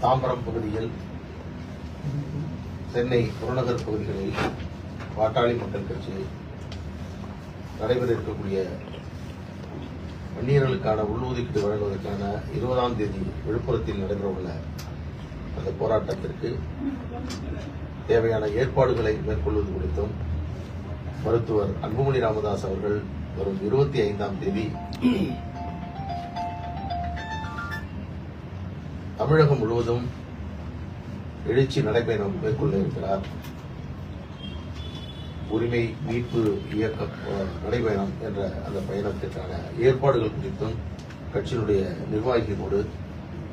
தாம்பரம் பகுதியில் சென்னை புறநகர் பகுதிகளில் பாட்டாளி மக்கள் கட்சி நடைபெற இருக்கக்கூடிய வன்னியர்களுக்கான உள்ளொதுக்கீடு வழங்குவதற்கான 20ஆம் தேதி விழுப்புரத்தில் நடைபெறவுள்ள அந்த போராட்டத்திற்கு தேவையான ஏற்பாடுகளை மேற்கொள்வது குறித்தும் மருத்துவர் அன்புமணி ராமதாஸ் அவர்கள் வரும் 25ஆம் தேதி தமிழகம் முழுவதும் எழுச்சி நடைபயணம் மேற்கொள்ள இருக்கிறார். உரிமை மீட்பு இயக்க நடைபயணம் என்ற அந்த பயணத்திற்கான ஏற்பாடுகள் குறித்தும் கட்சியினுடைய நிர்வாகிகளோடு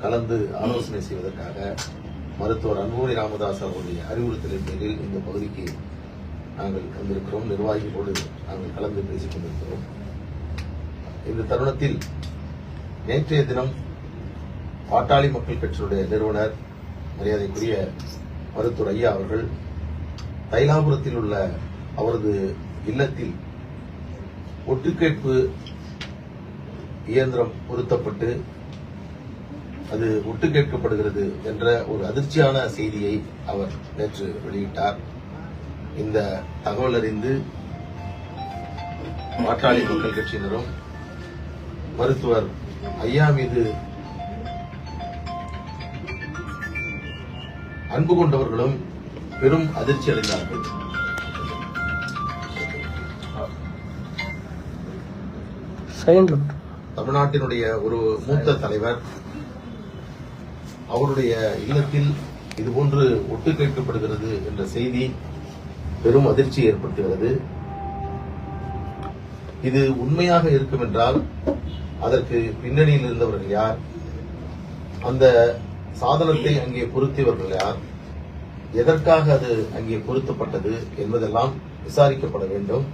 கலந்து ஆலோசனை செய்வதற்காக மருத்துவர் அன்புமணி ராமதாஸ் அவருடைய அறிவுறுத்தலின் பேரில் இந்த பகுதிக்கு நாங்கள் வந்திருக்கிறோம். நிர்வாகிகளோடு நாங்கள் கலந்து பேசிக் கொண்டிருக்கிறோம். இந்த தருணத்தில் நேற்றைய தினம் பாட்டாளி மக்கள் கட்சியினுடைய நிறுவனர் மரியாதைக்குரிய மருத்துவர் ஐயா அவர்கள் தைலாபுரத்தில் உள்ள அவரது இல்லத்தில் ஒட்டுக்கேட்பு இயந்திரம் பொருத்தப்பட்டு அது ஒட்டு கேட்கப்படுகிறது என்ற ஒரு அதிர்ச்சியான செய்தியை அவர் நேற்று வெளியிட்டார். இந்த தகவல் அறிந்து பாட்டாளி மக்கள் கட்சியினரும் மருத்துவர் ஐயா மீது அன்பு கொண்டவர்களும் பெரும் அதிர்ச்சி அடைந்தார்கள். தமிழ்நாட்டினுடைய ஒரு மூத்த தலைவர் அவருடைய இல்லத்தில் இதுபோன்று ஒட்டு கேட்கப்படுகிறது என்ற செய்தி பெரும் அதிர்ச்சி ஏற்படுத்துகிறது. இது உண்மையாக இருக்கும் என்றால் அதற்கு பின்னணியில் இருந்தவர்கள் யார், அந்த சாதனத்தை அங்கே பொருத்தியவர்கள் யார், எதற்காக அது அங்கே பொருத்தப்பட்டது என்பதெல்லாம் விசாரிக்கப்பட வேண்டும்.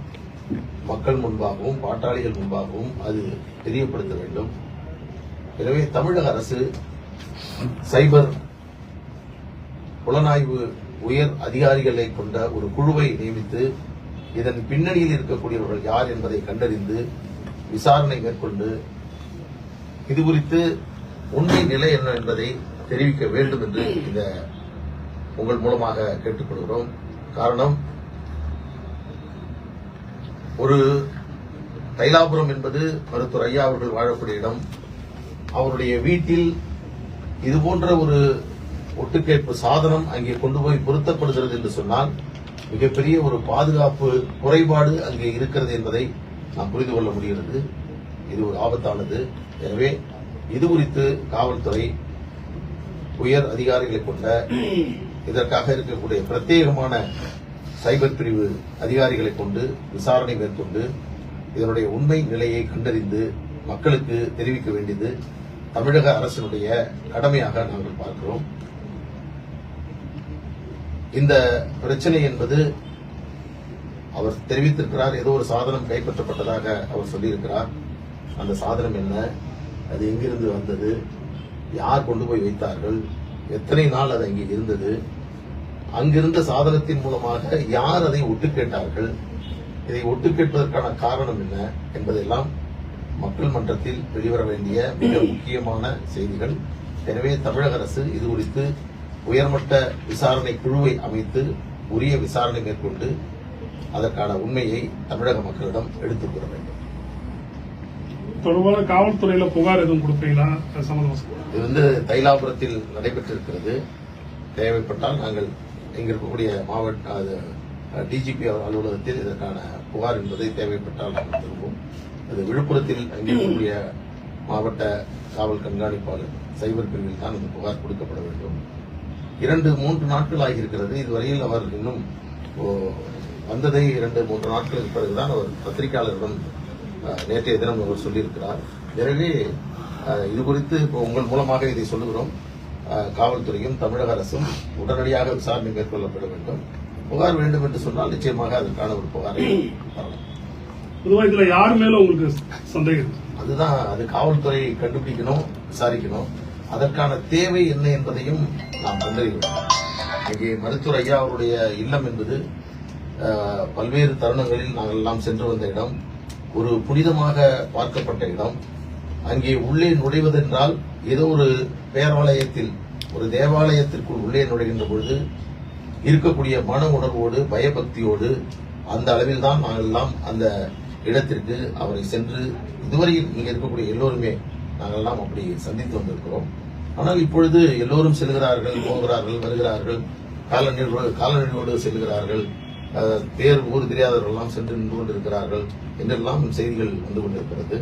மக்கள் முன்பாகவும் பாட்டாளிகள் முன்பாகவும் அது தெரியப்படுத்த வேண்டும். எனவே தமிழக அரசு சைபர் புலனாய்வு உயர் அதிகாரிகளை கொண்ட ஒரு குழுவை நியமித்து இதன் பின்னணியில் இருக்கக்கூடியவர்கள் யார் என்பதை கண்டறிந்து விசாரணை மேற்கொண்டு இதுகுறித்து உண்மை நிலை என்ன என்பதை தெரிவிக்க வேண்டும் என்று இந்த உங்கள் மூலமாக கேட்டுக்கொள்கிறோம். காரணம், ஒரு தைலாபுரம் என்பது மருத்துவர் ஐயா அவர்கள் வாழக்கூடிய இடம். அவருடைய வீட்டில் இதுபோன்ற ஒரு ஒட்டுக்கேட்பு சாதனம் அங்கே கொண்டு போய் பொருத்தப்படுகிறது என்று சொன்னால் மிகப்பெரிய ஒரு பாதுகாப்பு குறைபாடு அங்கே இருக்கிறது என்பதை நாம் புரிந்து கொள்ள முடிகிறது. இது ஒரு ஆபத்தானது. எனவே இது குறித்து காவல்துறை உயர் அதிகாரிகளை கொண்ட இதற்காக இருக்கக்கூடிய பிரத்யேகமான சைபர் பிரிவு அதிகாரிகளை கொண்டு விசாரணை மேற்கொண்டு இதனுடைய உண்மை நிலையை கண்டறிந்து மக்களுக்கு தெரிவிக்க வேண்டியது தமிழக அரசினுடைய கடமையாக நாங்கள் பார்க்கிறோம். இந்த பிரச்சனை என்பது அவர் தெரிவித்திருக்கிறார், ஏதோ ஒரு சாதனம் கைப்பற்றப்பட்டதாக அவர் சொல்லியிருக்கிறார். அந்த சாதனம் என்ன, அது எங்கிருந்து வந்தது, யார் கொண்டு போய் வைத்தார்கள், எத்தனை நாள் அது அங்கே இருந்தது, அங்கிருந்த சாதனத்தின் மூலமாக யார் அதை ஒட்டு கேட்டார்கள், இதை ஒட்டு கேட்பதற்கான காரணம் என்ன என்பதெல்லாம் மக்கள் மன்றத்தில் வெளிவர வேண்டிய மிக முக்கியமான செய்திகள். எனவே தமிழக அரசு இது குறித்து உயர்மட்ட விசாரணை குழுவை அமைத்து உரிய விசாரணை மேற்கொண்டு அதற்கான உண்மையை தமிழக மக்களிடம் எடுத்துக் கூற வேண்டும். தொடர்பாக காவல்துறையில புகார் எதுவும் கொடுப்பீங்களா? இது தைலாபுரத்தில் நடைபெற்றிருக்கிறது. தேவைப்பட்டால் நாங்கள் இங்க இருக்கக்கூடிய மாவட்ட டிஜிபி அலுவலகத்தில் இதற்கான புகார் என்பதை தேவைப்பட்டால் நாங்கள் தருவோம். அது விழுப்புரத்தில் அங்கே இருக்கக்கூடிய மாவட்ட காவல் கண்காணிப்பாளர் சைபர் பிரிவில் தான் இந்த புகார் கொடுக்கப்பட வேண்டும். 2-3 நாட்கள் ஆகியிருக்கிறது. இதுவரையில் அவர் இன்னும் வந்ததை 2-3 நாட்களுக்கு பிறகுதான் அவர் பத்திரிகையாளரிடம் நேற்றைய தினம் அவர் சொல்லியிருக்கிறார். எனவே இது குறித்து இப்போ உங்கள் மூலமாக இதை சொல்லுகிறோம். காவல்துறையும் தமிழக அரசும் உடனடியாக விசாரணை மேற்கொள்ளப்பட வேண்டும். புகார் வேண்டும் என்று சொன்னால் நிச்சயமாக அதற்கான ஒரு புகாரை தரலாம். பொதுவாக இதுல யார் மேல உங்களுக்கு சந்தேகம்? அதுதான், அது காவல்துறை கண்டுபிடிக்கணும், விசாரிக்கணும். அதற்கான தேவை என்ன என்பதையும் நாம் கண்டறிகிறோம். இங்கே மருத்துவர் ஐயா அவருடைய இல்லம் என்பது பல்வேறு தருணங்களில் நாங்கள் எல்லாம் சென்று வந்த இடம், ஒரு புனிதமாக பார்க்கப்பட்ட இடம். அங்கே உள்ளே நுழைவதென்றால் ஏதோ ஒரு பேராலயத்தில் ஒரு தேவாலயத்திற்குள் உள்ளே நுழைகின்ற பொழுது இருக்கக்கூடிய மன உணர்வோடு பயபக்தியோடு அந்த அளவில் தான் நாங்கள் எல்லாம் அந்த இடத்திற்கு அவரை சென்று இதுவரையில் இங்கே இருக்கக்கூடிய எல்லோருமே நாங்கள் எல்லாம் அப்படி சந்தித்து வந்திருக்கிறோம். ஆனால் இப்பொழுது எல்லோரும் செல்கிறார்கள், போகிறார்கள், வருகிறார்கள், காலநிலையோடு செல்கிறார்கள், பேர் ஊர் தெரியாதவர்கள் எல்லாம் சென்று நின்று கொண்டிருக்கிறார்கள் என்றெல்லாம் செய்திகள் வந்து கொண்டிருக்கிறது.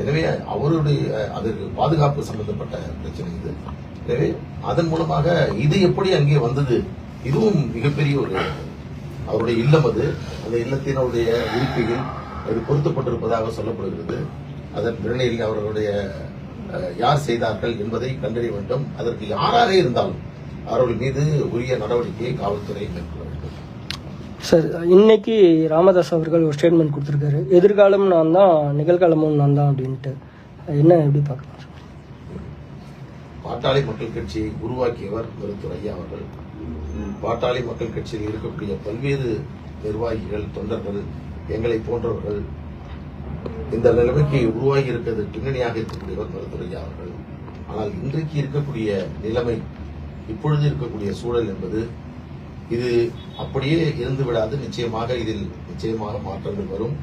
எனவே அவருடைய அதற்கு பாதுகாப்பு சம்பந்தப்பட்ட பிரச்சனை இது. எனவே அதன் மூலமாக இது எப்படி அங்கே வந்தது, இதுவும் மிகப்பெரிய ஒரு அவருடைய இல்லம். அது அந்த இல்லத்தினுடைய இருக்கையில் அது பொருத்தப்பட்டிருப்பதாக சொல்லப்படுகிறது. அதன் பின்னணியில் அவர்களுடைய யார் செய்தார்கள் என்பதை கண்டறிய வேண்டும். அதற்கு யாராக இருந்தாலும் அவர்கள் மீது உரிய நடவடிக்கையை காவல்துறை மேற்கொள்ள வேண்டும். சார், இன்னைக்கு ராமதாஸ் அவர்கள் ஒரு ஸ்டேட்மெண்ட் கொடுத்திருக்காரு, எதிர்காலம் நான் தான், நிகழ்காலமும் நான் தான் அப்படின்ட்டு. என்ன எப்படி பார்க்கலாம் சார்? பாட்டாளி மக்கள் கட்சியை உருவாக்கியவர் மருத்துவர் ஐயா அவர்கள். பாட்டாளி மக்கள் கட்சியில் இருக்கக்கூடிய பல்வேறு நிர்வாகிகள், தொண்டர்கள், எங்களை போன்றவர்கள் இந்த நிலைமைக்கு உருவாகி இருக்கிறது பின்னணியாக இருக்கக்கூடியவர் மருத்துவர் ஐயா அவர்கள். ஆனால் இன்றைக்கு இருக்கக்கூடிய நிலைமை, இப்பொழுது இருக்கக்கூடிய சூழல் என்பது இது அப்படியே இருந்து விடாது. நிச்சயமாக இதில் மாற்றங்கள் வரும்.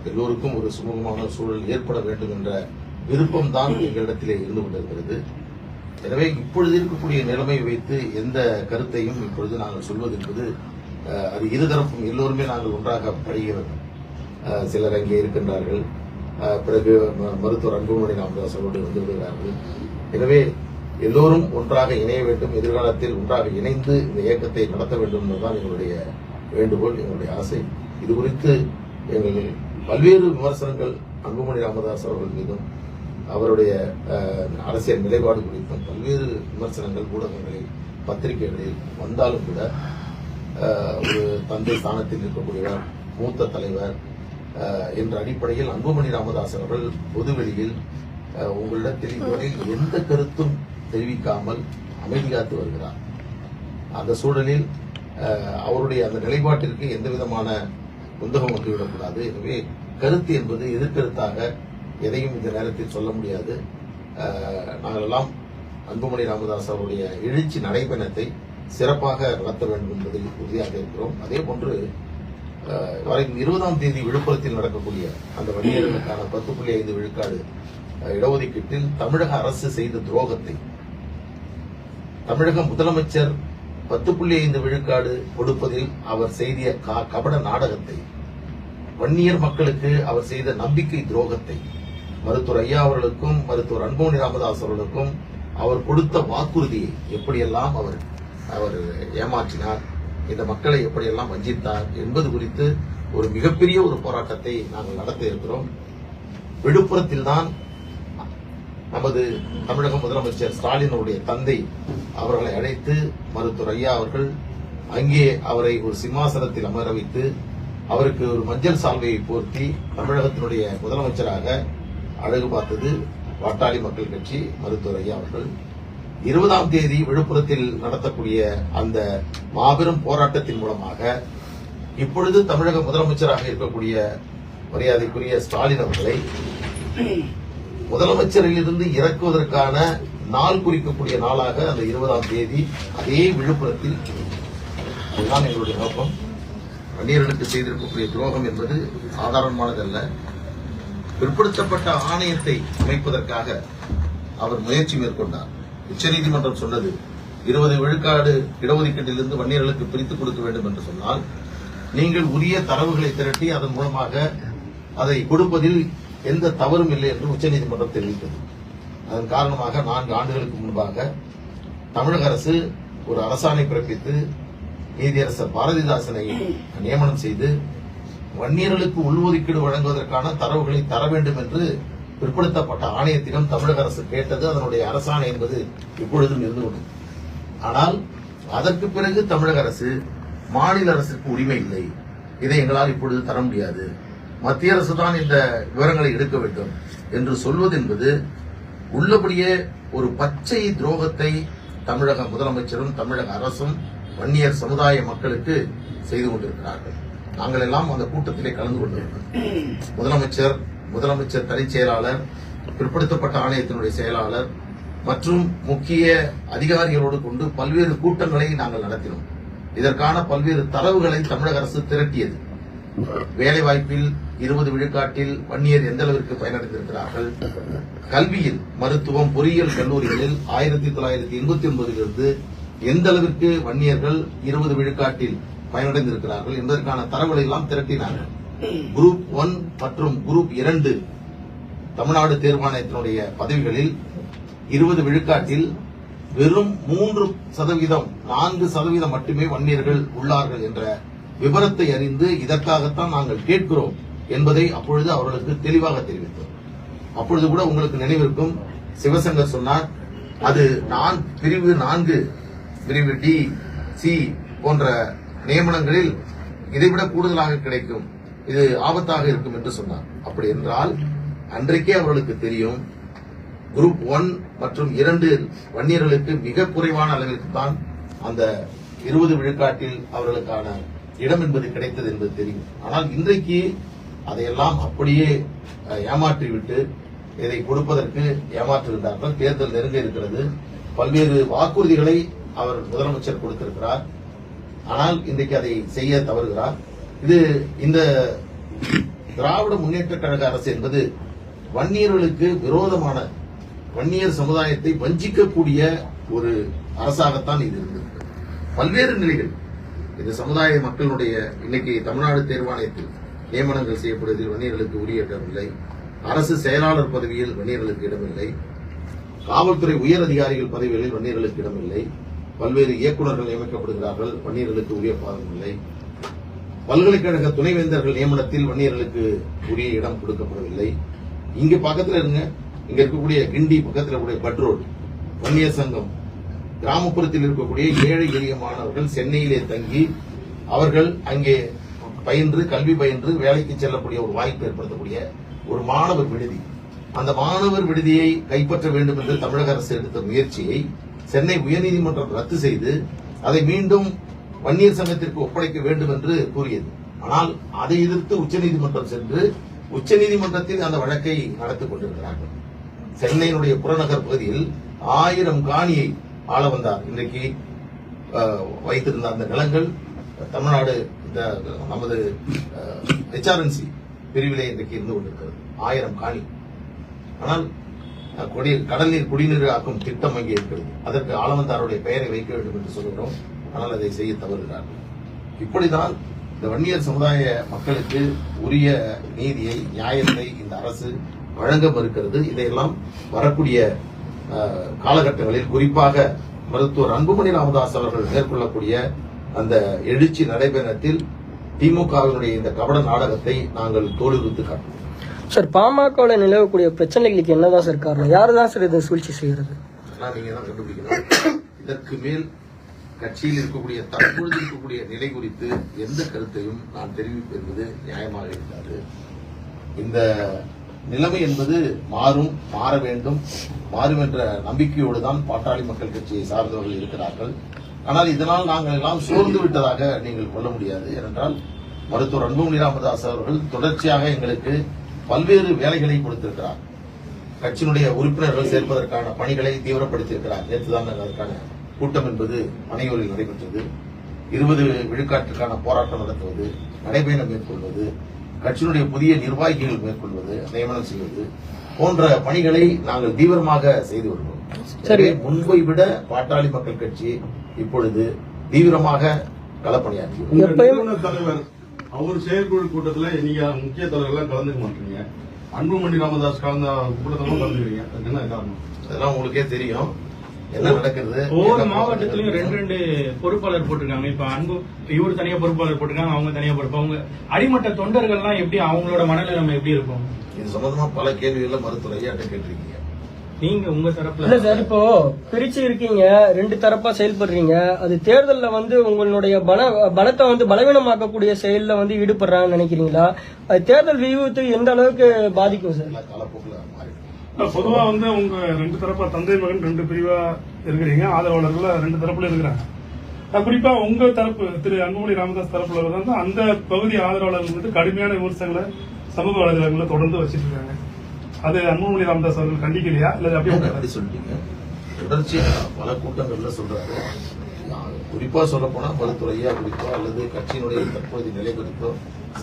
எல்லோருக்கும் ஒரு சுமூகமான சூழல் ஏற்பட வேண்டும் என்ற விருப்பம் தான் எங்களிடத்திலே இருந்து கொண்டிருக்கிறது. எனவே இப்பொழுது இருக்கக்கூடிய நிலைமை வைத்து எந்த கருத்தையும் இப்பொழுது நாங்கள் சொல்வது என்பது அது இருதரப்பும் எல்லோருமே நாங்கள் ஒன்றாக பழக வேண்டும். சிலர் அங்கே இருக்கின்றார்கள், பிறகு மருத்துவர் அன்புமணி ராமதாஸ் அவர்கள் வந்து விடுகிறார்கள். எனவே எல்லோரும் ஒன்றாக இணைய வேண்டும், எதிர்காலத்தில் ஒன்றாக இணைந்து இந்த இயக்கத்தை நடத்த வேண்டும் என்பதுதான் எங்களுடைய வேண்டுகோள், எங்களுடைய ஆசை. இது குறித்து எங்கள் பல்வேறு விமர்சனங்கள் அன்புமணி ராமதாஸ் அவர்கள் மீதும் அவருடைய அரசியல் நிலைப்பாடு குறித்தும் பல்வேறு விமர்சனங்கள் ஊடகங்களில், பத்திரிகைகளில் வந்தாலும் கூட ஒரு தந்தை ஸ்தானத்தில் இருக்கக்கூடியவர், மூத்த தலைவர் என்ற அடிப்படையில் அன்புமணி ராமதாஸ் அவர்கள் பொதுவெளியில் உங்களிடத்தில் இதுவரையில் எந்த கருத்தும் தெரிவிக்காமல் அமைதி காத்து வருகிறார். அந்த சூழலில் அவருடைய அந்த நிலைப்பாட்டிற்கு எந்த விதமான குந்தகம் வந்துவிடக்கூடாது. எனவே கருத்து என்பது எதிர்கருத்தாக எதையும் இந்த நேரத்தில் சொல்ல முடியாது. நாங்கள் எல்லாம் அன்புமணி ராமதாஸ் அவருடைய எழுச்சி நடைபயணத்தை சிறப்பாக நடத்த வேண்டும் என்பதில் உறுதியாக இருக்கிறோம். அதே போன்று வரை 20ஆம் தேதி விழுப்புரத்தில் நடக்கக்கூடிய அந்த வன்னியர்களுக்கான 10.5 விழுக்காடு இடஒதுக்கீட்டில் தமிழக அரசு செய்த துரோகத்தை, தமிழக முதலமைச்சர் 10.5 விழுக்காடு கொடுப்பதில் அவர் செய்த கபட நாடகத்தை, வன்னியர் மக்களுக்கு அவர் செய்த நம்பிக்கை துரோகத்தை, மருத்துவர் ஐயா அவர்களுக்கும் மருத்துவர் அன்புமணி ராமதாஸ் அவர்களுக்கும் அவர் கொடுத்த வாக்குறுதியை எப்படியெல்லாம் அவர் ஏமாற்றினார், இந்த மக்களை எப்படியெல்லாம் வஞ்சித்தார் என்பது குறித்து ஒரு மிகப்பெரிய ஒரு போராட்டத்தை நாங்கள் நடத்த இருக்கிறோம். விழுப்புரத்தில் தான் நமது தமிழக முதலமைச்சர் ஸ்டாலின் அவருடைய தந்தை அவர்களை அழைத்து மருத்துவர் ஐயா அவர்கள் அங்கே அவரை ஒரு சிம்மாசனத்தில் அமர வைத்து அவருக்கு ஒரு மஞ்சள் சால்வையை போர்த்தி தமிழகத்தினுடைய முதலமைச்சராக அழகு பார்த்தது பாட்டாளி மக்கள் கட்சி மருத்துவர் ஐயா அவர்கள். 20ஆம் தேதி விழுப்புரத்தில் நடத்தக்கூடிய அந்த மாபெரும் போராட்டத்தின் மூலமாக இப்பொழுது தமிழக முதலமைச்சராக இருக்கக்கூடிய மரியாதைக்குரிய ஸ்டாலின் அவர்களை முதலமைச்சரில் இருந்து இறக்குவதற்கான நாள் குறிக்கக்கூடிய நாளாக அந்த 20ஆம் தேதி அதே விழுப்புரத்தில், அதுதான் எங்களுடைய நோக்கம். வன்னியர்களுக்கு செய்திருக்கக்கூடிய துரோகம் என்பது சாதாரணமானதல்ல. பிற்படுத்தப்பட்ட ஆணையத்தை அமைப்பதற்காக அவர் முயற்சி மேற்கொண்டார். உச்சநீதிமன்றம் சொன்னது 20 விழுக்காடு இடஒதுக்கீட்டிலிருந்து வன்னியர்களுக்கு பிரித்துக் கொடுக்க வேண்டும் என்று சொன்னால் நீங்கள் உரிய தரவுகளை திரட்டி அதன் மூலமாக அதை கொடுப்பதில் எந்த தவறும் இல்லை என்று உச்சநீதிமன்றம் தெரிவித்தது. அதன் காரணமாக 4 ஆண்டுகளுக்கு முன்பாக தமிழக அரசு ஒரு அரசாணை பிறப்பித்து நீதியரசர் பாரதிதாசனை நியமனம் செய்து வன்னியர்களுக்கு உள்ஒதுக்கீடு வழங்குவதற்கான தரவுகளை தர வேண்டும் என்று பிற்படுத்தப்பட்ட ஆணையத்திடம் தமிழக அரசு கேட்டது. அதனுடைய அரசாணை என்பது இப்பொழுதும் இருந்து கொண்டது. ஆனால் அதற்கு பிறகு தமிழக அரசு மாநில அரசுக்கு உரிமை இல்லை, இதை எங்களால் இப்பொழுது தர முடியாது, மத்திய அரசு தான் இந்த விவரங்களை எடுக்க வேண்டும் என்று சொல்வது என்பது உள்ளபடியே ஒரு பச்சை துரோகத்தை தமிழக முதலமைச்சரும் தமிழக அரசும் வன்னியர் சமுதாய மக்களுக்கு செய்து கொண்டிருக்கிறார்கள். நாங்கள் எல்லாம் அந்த கூட்டத்திலே கலந்து கொண்டிருக்கிறோம். முதலமைச்சர் தனிச் செயலாளர், பிற்படுத்தப்பட்ட ஆணையத்தினுடைய செயலாளர் மற்றும் முக்கிய அதிகாரிகளோடு கொண்டு பல்வேறு கூட்டங்களை நாங்கள் நடத்தினோம். இதற்கான பல்வேறு தரவுகளை தமிழக அரசு திரட்டியது. வேலைவாய்ப்பில் 20 விழுக்காட்டில் வன்னியர் எந்த அளவிற்கு பயனடைந்திருக்கிறார்கள், கல்வியில் மருத்துவம் பொறியியல் கல்லூரிகளில் 1989 எந்த அளவிற்கு வன்னியர்கள் 20 விழுக்காட்டில் பயனடைந்திருக்கிறார்கள் என்பதற்கான தரவுகளை எல்லாம் திரட்டினார்கள். குரூப் 1 மற்றும் குரூப் 2 தமிழ்நாடு தேர்வாணையத்தினுடைய பதவிகளில் 20 விழுக்காட்டில் வெறும் 3%, 4% மட்டுமே வன்னியர்கள் உள்ளார்கள் என்ற விவரத்தை அறிந்து இதற்காகத்தான் நாங்கள் கேட்கிறோம் என்பதை அப்பொழுது அவர்களுக்கு தெளிவாக தெரிவித்தோம். அப்பொழுது கூட உங்களுக்கு நினைவிருக்கும், சிவசங்கர் சொன்னார், அது பிரிவு 4 பிரிவு டி சி போன்ற நியமனங்களில் இதைவிட கூடுதலாக கிடைக்கும், இது ஆபத்தாக இருக்கும் என்று சொன்னார். அப்படி என்றால் அன்றைக்கே அவர்களுக்கு தெரியும் குரூப் 1 மற்றும் 2 வன்னியர்களுக்கு மிக குறைவான அளவிற்கு தான் அந்த 20 விழுக்காட்டில் அவர்களுக்கான இடம் என்பது கிடைத்தது என்பது தெரியும். ஆனால் இன்றைக்கு அதையெல்லாம் அப்படியே ஏமாற்றிவிட்டு இதை கொடுப்பதற்கு ஏமாற்றுகின்றார்கள். தேர்தல் நெருங்க இருக்கிறது. பல்வேறு வாக்குறுதிகளை அவர் முதலமைச்சர் கொடுத்திருக்கிறார். ஆனால் இன்றைக்கு அதை செய்ய தவறுகிறார். இந்த திராவிட முன்னேற்ற கழக அரசு என்பது வன்னியர்களுக்கு விரோதமான, வன்னியர் சமுதாயத்தை வஞ்சிக்கக்கூடிய ஒரு அரசாகத்தான் இது இருந்தது. பல்வேறு நிலைகள் இந்த சமுதாய மக்களுடைய இன்னைக்கு தமிழ்நாடு தேர்வாணையத்தில் நியமனங்கள் செய்யப்படுவதில் வன்னியர்களுக்கு உரிய இடமில்லை. அரசு செயலாளர் பதவியில் வன்னியர்களுக்கு இடமில்லை. காவல்துறை உயர் அதிகாரிகள் பதவிகளில் வன்னியர்களுக்கு இடமில்லை. பல்வேறு இயக்குநர்கள் நியமிக்கப்படுகிறார்கள், வன்னியர்களுக்கு உரிய பாதம் இல்லை. பல்கலைக்கழக துணைவேந்தர்கள் நியமனத்தில் வன்னியர்களுக்கு உரிய இடம் கொடுக்கப்படவில்லை. இங்க பக்கத்தில் இருங்க, இங்க இருக்கக்கூடிய கிண்டி பக்கத்தில் இருக்கக்கூடிய பட்ரோட் வன்னியர் சங்கம், கிராமப்புறத்தில் இருக்கக்கூடிய ஏழை எளிய மாணவர்கள் சென்னையிலே தங்கி அவர்கள் அங்கே கல்வி பயின்று வேலைக்கு செல்லக்கூடிய ஒரு வாய்ப்பு ஏற்படுத்தக்கூடிய ஒரு மாணவர் விடுதி. அந்த மாணவர் விடுதியை கைப்பற்ற வேண்டும் என்று தமிழக அரசு எடுத்த முயற்சியை சென்னை உயர்நீதிமன்றம் ரத்து செய்து அதை மீண்டும் வன்னியர் சங்கத்திற்கு ஒப்படைக்க வேண்டும் என்று கூறியது. ஆனால் அதை எதிர்த்து உச்சநீதிமன்றம் சென்று உச்சநீதிமன்றத்தில் அந்த வழக்கை நடத்திக் கொண்டிருக்கிறார்கள். சென்னையினுடைய புறநகர் பகுதியில் 1000 காணியை ஆள வந்தார். இன்றைக்கு வைத்திருந்த அந்த நிலங்கள் தமிழ்நாடு நமது HRNC பிரிவிலே இன்றைக்கு இருந்து கொண்டிருக்கிறது. 1000 காணி. ஆனால் கடல் நீர் குடிநீர் ஆக்கும் திட்டம் அங்கே இருக்கிறது. அதற்கு ஆளவந்தாருடைய பெயரை வைக்க வேண்டும் என்று சொல்கிறோம். ஆனால் அதை செய்ய தவறுகிறார்கள். இப்படிதான் இந்த வன்னியர் சமுதாய மக்களுக்கு உரிய நீதியை, நியாயத்தை இந்த அரசு வழங்க மறுக்கிறது. இதையெல்லாம் வரக்கூடிய காலகட்டங்களில் குறிப்பாக மருத்துவர் அன்புமணி ராமதாஸ் அவர்கள் மேற்கொள்ளக்கூடிய அந்த எழுச்சி நடைபெறத்தில் திமுகவினுடைய இந்த கபட நாடகத்தை நாங்கள் தோலுரித்து காட்டுவோம். சார், பாமகவில் நிலவக்கூடிய பிரச்சனைகளுக்கு என்னதான் சார் காரணம்? யாருதான் சார் இதை சூழ்ச்சி செய்யறது? நீங்க தான் கண்டுபிடிக்கணும். இதற்கு மேல் கட்சியில் இருக்கக்கூடிய தற்பொழுது இருக்கக்கூடிய நிலை குறித்து எந்த கருத்தையும் நான் தெரிவிப்பது என்பது நியாயமாக இருக்காது. இந்த நிலைமை என்பது மாற வேண்டும், மாறும் என்ற நம்பிக்கையோடு தான் பாட்டாளி மக்கள் கட்சியை சார்ந்தவர்கள் இருக்கிறார்கள். ஆனால் இதனால் நாங்கள் எல்லாம் சோர்ந்து விட்டதாக நீங்கள் கொள்ள முடியாது. ஏனென்றால் மருத்துவர் அன்புமணி ராமதாஸ் அவர்கள் தொடர்ச்சியாக எங்களுக்கு பல்வேறு வேலைகளை கொடுத்திருக்கிறார். கட்சியினுடைய உறுப்பினர்கள் சேர்ப்பதற்கான பணிகளை தீவிரப்படுத்தியிருக்கிறார். நேற்றுதான் அதற்கான கூட்டம் என்பது மனையூரில் நடைபெற்றது. 20 விழுக்காட்டுக்கான போராட்டம் நடத்துவது, நடைபயணம் மேற்கொள்வது, கட்சியினுடைய புதிய நிர்வாகிகள் மேற்கொள்வது, நியமனம் செய்வது போன்ற பணிகளை நாங்கள் தீவிரமாக செய்து வருகிறோம். சரி, முன்பை விட பாட்டாளி மக்கள் கட்சி இப்பொழுது தீவிரமாக களப்பணியாற்றி தலைவர் அவர் செயற்குழு கூட்டத்தில் நீங்க முக்கிய தலைவர்கள் கலந்துக்க மாட்டீங்க. அன்புமணி ராமதாஸ் கலந்த கூட்டத்திலும் கலந்துக்கிறீங்க. என்ன காரணம்? அதெல்லாம் உங்களுக்கே தெரியும் என்ன நடக்கிறது. ஒவ்வொரு மாவட்டத்திலும் 2 பொறுப்பாளர் போட்டிருக்காங்க. இப்ப இவரு தனியா பொறுப்பாளர் போட்டிருக்காங்க, அவங்க தனியா பொறுப்பு. அவங்க அடிமட்ட தொண்டர்கள்லாம் எப்படி, அவங்களோட மனநிலைமை எப்படி இருக்கும்? இது சம்பந்தமா பல கேள்விகளை மருத்துவர் ஐயாட்ட கேட்டிருக்கீங்க. நீங்க உங்க தரப்புல இல்ல சார், இப்போ பிரிச்சு இருக்கீங்க, 2 தரப்பா செயல்படுறீங்க. அது தேர்தல்ல உங்களுடைய பலத்தை பலவீனமாக்கக்கூடிய செயல்ல ஈடுபடுறாங்கன்னு நினைக்கிறீங்களா? அது தேர்தல் வியூகத்தை எந்த அளவுக்கு பாதிக்கும் சார்? காலப்போக்கில் மாறி பொதுவா உங்க 2 தரப்பா தந்தை மகன் 2 பிரிவா இருக்கிறீங்க. ஆதரவாளர்கள் 2 தரப்புல இருக்கிறாங்க. குறிப்பா உங்க தரப்பு திரு அன்புமணி ராமதாஸ் தரப்புல வந்து அந்த பகுதி ஆதரவாளர்கள் கடுமையான விமர்சனங்களை சமூக வலைதளங்களை தொடர்ந்து வச்சிட்டு இருக்காங்க. அது அன்புமணி ராமதாஸ் அவர்கள் கண்டிக்கலையா இல்ல அப்படியே அப்படி சொல்லிட்டீங்க. தொடர்ச்சியா பல கூட்டங்கள்ல சொல்றாரு. குறிப்பா சொல்ல போனா மருத்துவரையா குறிப்போ அல்லது கட்சியினுடைய தற்போதைய நிலை குறித்தோ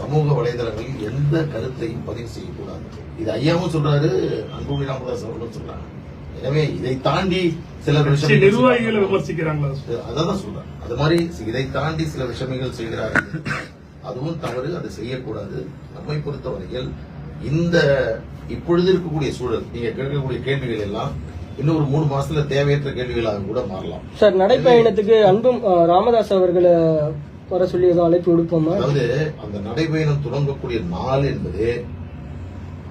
சமூக வலைதளங்களில் எந்த கருத்தையும் பதிவு செய்யக்கூடாது. இது ஐயாவும் சொல்றாரு, அன்புமணி ராமதாஸ் அவர்களும் சொல்றாங்க. எனவே இதை தாண்டி சில நிர்வாகிகளை விமர்சிக்கிறாங்களா? அதான் சொல்றேன். அது மாதிரி இதை தாண்டி சில விஷயங்கள் செய்கிறார்கள், அதுவும் தவறு. அதை செய்யக்கூடாது. நம்மை பொறுத்தவரையில் இந்த இப்பொழுது இருக்கக்கூடிய சூழல், நீங்க கேட்கக்கூடிய கேள்விகள் எல்லாம் இன்னும் ஒரு 3 மாசத்துல தேவையற்ற கேள்விகளாக கூட மாறலாம். சார், நடைப்பயணத்துக்கு அன்பும் ராமதாஸ் அவர்களை வர சொல்லி ஏதோ அழைப்பு விடுப்போமா? அதாவது அந்த நடைபயணம் துவங்கக்கூடிய நாள் என்பது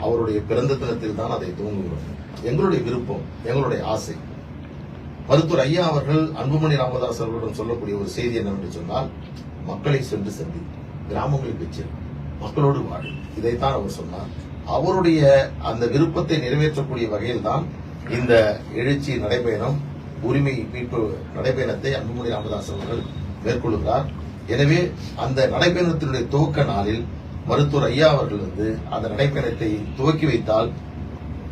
அவருடைய பிறந்த தினத்தில் தான் அதை துவங்குகிறோம். எங்களுடைய விருப்பம், எங்களுடைய ஆசை. மருத்துவர் ஐயா அவர்கள் அன்புமணி ராமதாஸ் அவர்களிடம் சொல்லக்கூடிய ஒரு செய்தி என்னவென்று சொன்னால், மக்களை சென்று சந்தி, கிராமங்களில் வச்சு மக்களோடு வாழி, இதைத்தான் அவர் சொன்னார். அவருடைய அந்த விருப்பத்தை நிறைவேற்றக்கூடிய வகையில் தான் இந்த எழுச்சி நடைபயணம், உரிமை மீட்பு நடைபயணத்தை அன்புமணி ராமதாஸ் அவர்கள் மேற்கொள்கிறார். எனவே அந்த நடைபயணத்தினுடைய துவக்க நாளில் மருத்துவர் ஐயா அவர்கள் அந்த நடைபயணத்தை துவக்கி வைத்தால்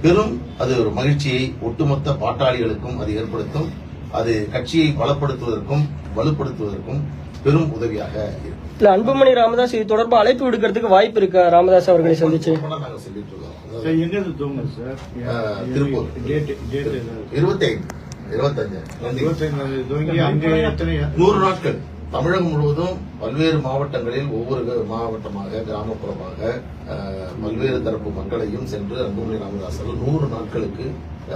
பெரும் அது ஒரு மகிழ்ச்சியை ஒட்டுமொத்த பாட்டாளிகளுக்கும் அது ஏற்படுத்தும். அது கட்சியை பலப்படுத்துவதற்கும் வலுப்படுத்துவதற்கும் பெரும் உதவியாக இருக்கும். இல்ல, அன்புமணி ராமதாஸ் இது தொடர்பாக அழைப்பு விடுக்கிறதுக்கு வாய்ப்பு இருக்கா? ராமதாஸ் அவர்களை சந்திச்சு நாங்கள் சொல்லிட்டு இருக்கோம். திருப்பூர் திருப்பூர் 25 100 நாட்கள் தமிழகம் முழுவதும் பல்வேறு மாவட்டங்களில் ஒவ்வொரு மாவட்டமாக, கிராமப்புறமாக பல்வேறு தரப்பு மக்களையும் சென்று அன்புமணி ராமதாஸ் 100 நாட்களுக்கு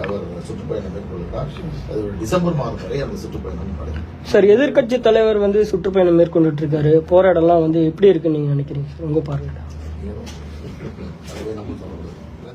அவர் சுற்றுப்பயணம் மேற்கொள்கிறார். அது டிசம்பர் மாதம் வரை அந்த சுற்றுப்பயணம் நடக்கும். சார், எதிர்கட்சி தலைவர் சுற்றுப்பயணம் மேற்கொண்டுட்டு இருக்காரு. போராடலாம் எப்படி இருக்குன்னு நீங்க நினைக்கிறீங்க? உங்க பார்வையில அதுவே நம்ம சொல்லலாம்.